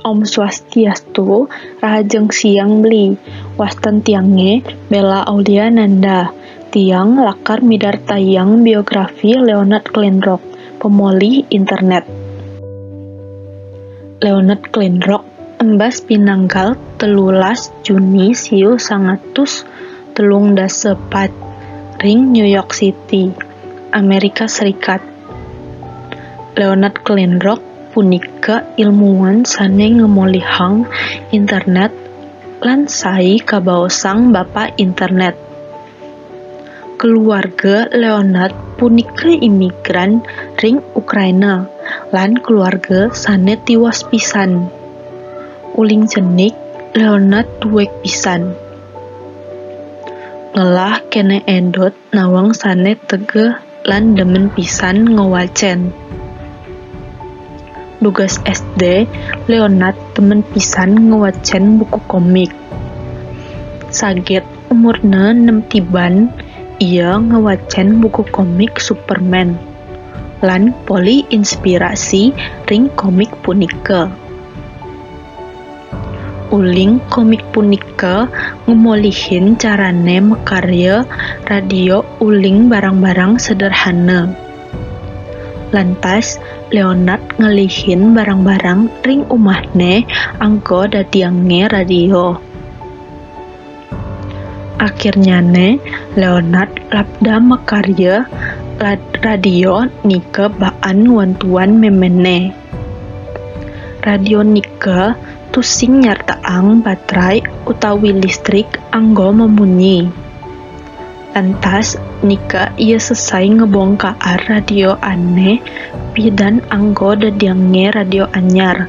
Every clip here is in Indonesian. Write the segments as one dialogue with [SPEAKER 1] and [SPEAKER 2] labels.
[SPEAKER 1] Om Swastiastu, Rahajeng Siang Beli, Wastan Tiange, Bella Auliananda, Tiang Lakar Midartayang Biografi Leonard Kleinrock, Pemolih Internet. Leonard Kleinrock, embas Pinanggal 13 Juni siu 1934 ring New York City, Amerika Serikat. Leonard Kleinrock punika ilmuwan sane ngemolihang internet lan sai kabaosang Bapak Internet. Keluarga Leonard punika imigran ring Ukraina lan keluarga sane tiwas pisan. Uling cenik Leonard duwek pisan. Ngelah kene edot nawang sane tegeh lan demen pisan ngewacen. Tugas SD, Leonard temen pisan ngewacen buku komik. Saget umurna 6 tiban, ia ngewacen buku komik Superman. Lan poli inspirasi ring komik punika. Uling komik punika ngemolihin carane makarya radio uling barang-barang sederhana. Lantas Leonard ngelihin barang-barang ring umahne anggo dadiange radio. Akhirnya Leonard labda makarya radio nika baan wantuan memene. Radio nika tusing nyartaang baterai utawi listrik anggo memunyi. Lantas nika ia selesai ngebongkar radio aneh pidan anggo dadiange radio anyar.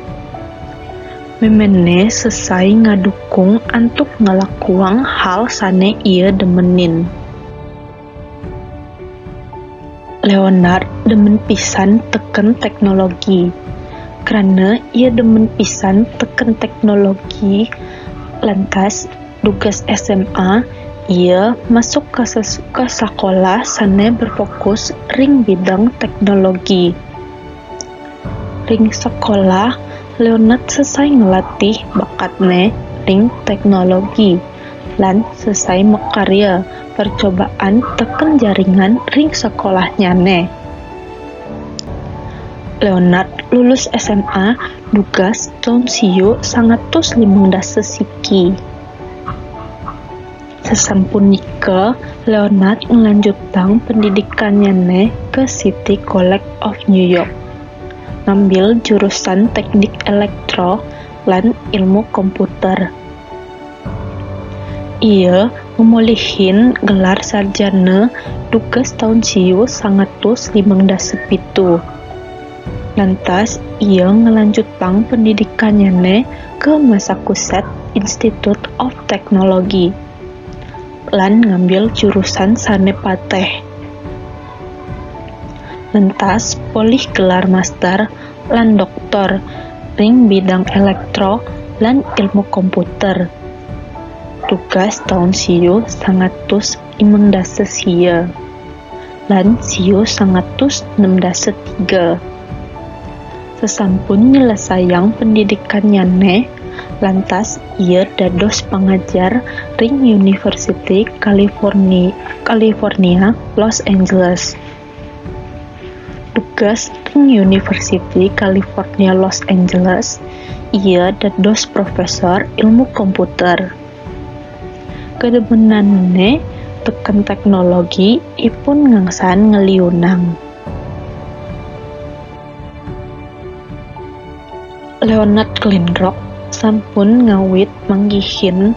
[SPEAKER 1] Memene selesai ngadukung antuk ngelakuang hal sane ia demenin. Leonard demen pisan teken teknologi. Karena ia demen pisan teken teknologi, lantas tugas SMA ia masuk ke sekolah sane berfokus ring bidang teknologi. Ring sekolah, Leonard selesai ngelatih bakatne ring teknologi, lan selesai makarya percobaan teken jaringan ring sekolahnya Leonard lulus SMA tugas tahun siu 1915 siki. Sesampun nikah, Leonard melanjutkan pendidikannya ke City College of New York, ngambil jurusan teknik elektro lan ilmu komputer. Ia memolihin gelar sarjana tugas tahun siu 1957. Lantas ia melanjutkan pendidikannya ke Massachusetts Institute of Technology lan ngambil jurusan sane pateh. Lantas polih gelar master lan doktor ring bidang elektro lan ilmu komputer. Tugas tahun siu 1916 lan siu 1963. Sesampun nyelesaiang pendidikannya lantas ia dados pengajar ring University California Los Angeles. Tugas ring University California Los Angeles, ia dados profesor ilmu komputer. Kedemenanne teken teknologi ipun ngangsan ngeliunang. Leonard Kleinrock sampun ngawit manggihin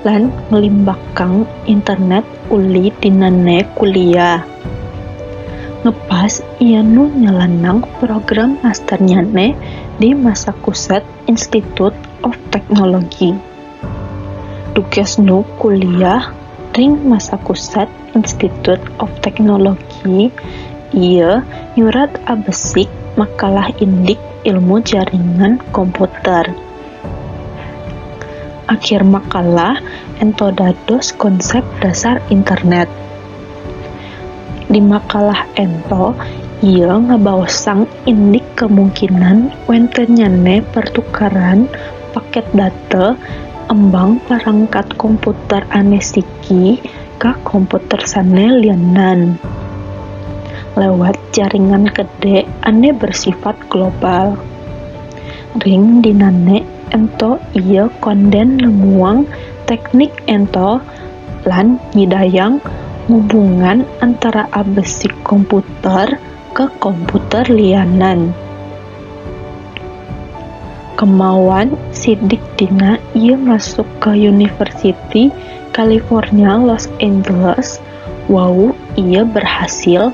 [SPEAKER 1] lan ngelimbakang internet uli dinane kuliah. Ngepas ia nu nyelenang program masternya di Massachusetts Institute of Technology. Tugas nu kuliah ring Massachusetts Institute of Technology, ia nyurat abesik makalah indik ilmu jaringan komputer. Akhir makalah ento dados konsep dasar internet. Di makalah ento Ia ngabaosang indik kemungkinan wentennyane pertukaran paket data embang perangkat komputer ane siki ka komputer sane lianan lewat jaringan gede ane bersifat global. Ring dinane ento ieu konden nemuang teknik ento lan nyidayang hubungan antara abesik komputer ke komputer lianan. Kemauan sidik dina ia masuk ke University California Los Angeles. Wau ia berhasil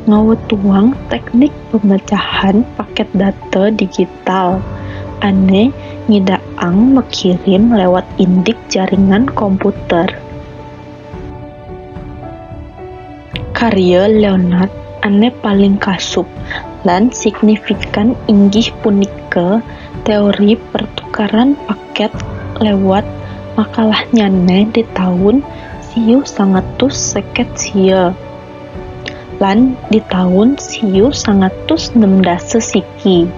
[SPEAKER 1] ngawetuang teknik pemecahan paket data digital ane ngidaang mekirim lewat indik jaringan komputer. Karya Leonard ane paling kasup lan signifikan inggih punika teori pertukaran paket lewat makalahnyane di tahun 1960 lan di tahun 1916 siki.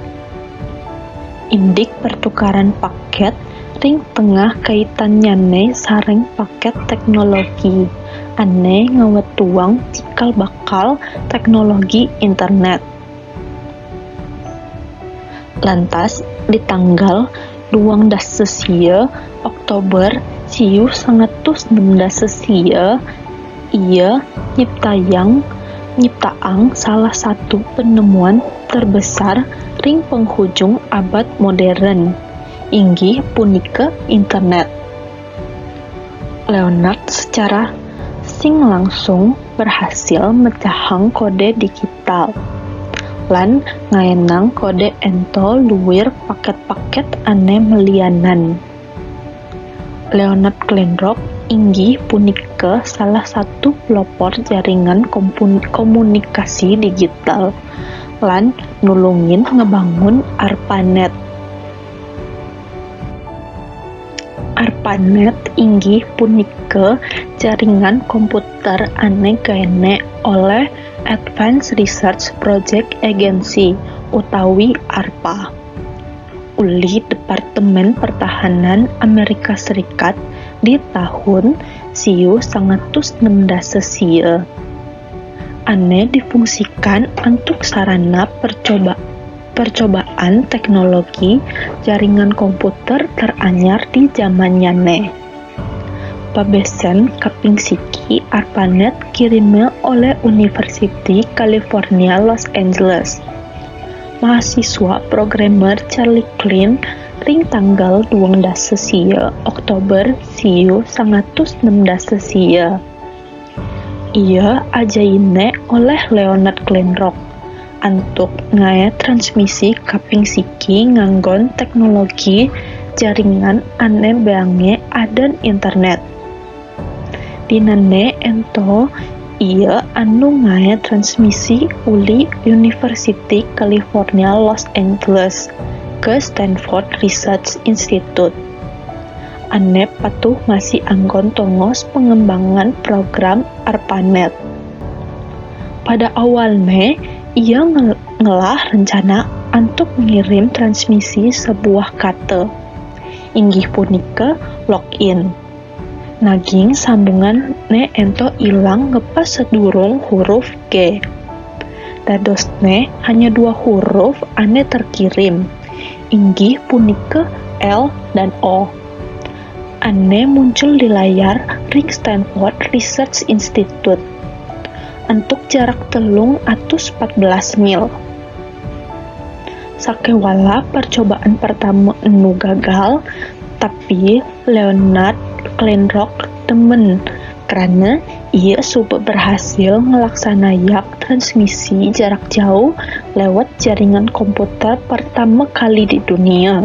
[SPEAKER 1] Indik pertukaran paket ring tengah kaitannyane sareng paket teknologi ane ngawetuang cikal bakal teknologi internet. Lantas di tanggal 12 Oktober 1916 ia nyiptaang salah satu penemuan terbesar ring penghujung abad modern, inggih punika internet. Leonard secara sing langsung berhasil mecahang kode digital lan ngaenang kode ento luwir paket-paket ane melianan. Leonard Kleinrock inggih punika salah satu pelopor jaringan komunikasi digital lan nulungin ngebangun ARPANET. ARPANET inggih punika jaringan komputer ane gaene oleh Advanced Research Project Agency utawi ARPA uli Departemen Pertahanan Amerika Serikat di tahun 1916 ane difungsikan untuk sarana percobaan teknologi jaringan komputer teranyar di zamannyane. Pabesen kaping siki ARPANET kirimnya oleh University California Los Angeles. Mahasiswa programmer Charlie Klein ring tanggal 12 Oktober 1916 ia ajaine oleh Leonard Kleinrock antuk ngae transmisi kaping siki nganggon teknologi jaringan ane beange adan internet. Dinane ento ia anu ngae transmisi uli University California Los Angeles ke Stanford Research Institute. Ane patuh masih anggon tongos pengembangan program ARPANET. Pada awalnya ia ngelah rencana untuk mengirim transmisi sebuah kata inggih punika login. Naging sambungan ento ilang ngepas sedurung huruf G. Dadosne hanya 2 huruf ane terkirim, inggih punika L dan O. Ane muncul di layar ring Stanford Research Institute untuk jarak 314 mil. Sakewala percobaan pertama anu gagal, tapi Leonard Kleinrock temen karena ia sudah berhasil ngelaksanayak transmisi jarak jauh lewat jaringan komputer pertama kali di dunia.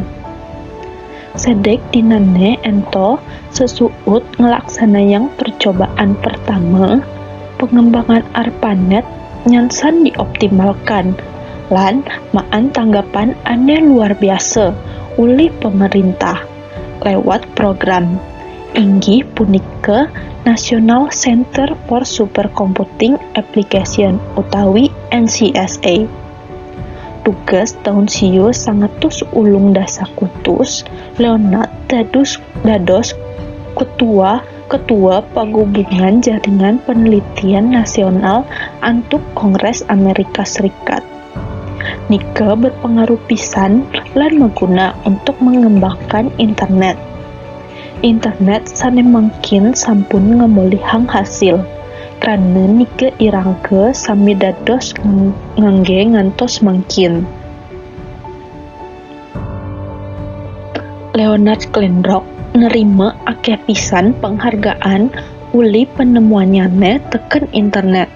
[SPEAKER 1] Sedek dinane ento sesuut ngelaksanayang percobaan pertama, pengembangan ARPANET nyansan dioptimalkan lan maan tanggapan ane luar biasa uli pemerintah lewat program inggih punika National Center for Supercomputing Application utawi NCSA. Tugas tahun sieu 100 ulung dasa kutus, Leonard dados ketua pagubungan jaringan penelitian nasional antuk Kongres Amerika Serikat. Nika berpengaruh pisan lan maguna untuk mengembangkan internet. Internet sanemangkin sampun ngamolihang hasil. Karena nika irangke sami dados ngangge ngantos mangkin. Leonard Kleinrock nerima akeh pisan penghargaan uli penemuannya teken internet.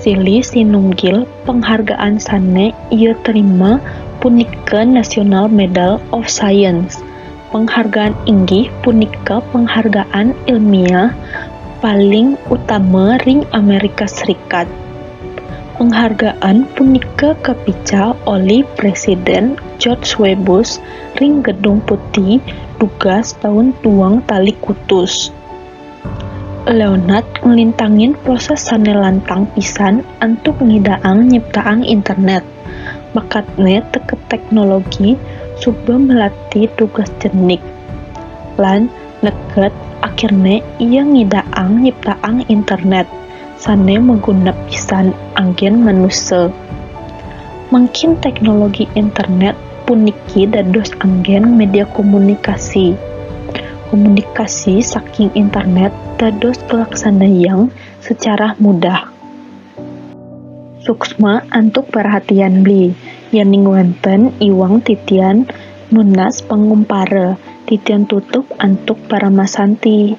[SPEAKER 1] Silih sinunggil penghargaan sane ia terima punika National Medal of Science. Penghargaan inggih punika penghargaan ilmiah paling utama ring Amerika Serikat. Penghargaan punika kapica oleh Presiden George W. Bush ring Gedung Putih tugas tahun tuang tali kutus. Leonard ngelintangin proses sane lantang pisan antuk ngidaang nyiptaang internet. Bakatnya teke teknologi suba melatih tugas jenik. Lan neket akhirnya ia ngidaang nyiptaang internet sane mengguna pisan anggen manusia. Mungkin teknologi internet puniki dados anggen media komunikasi. Komunikasi saking internet dados pelaksanaan secara mudah. Suksma antuk perhatian beli, yaning wenten iwang titian nunas pangumpara, titian tutup antuk para masanti.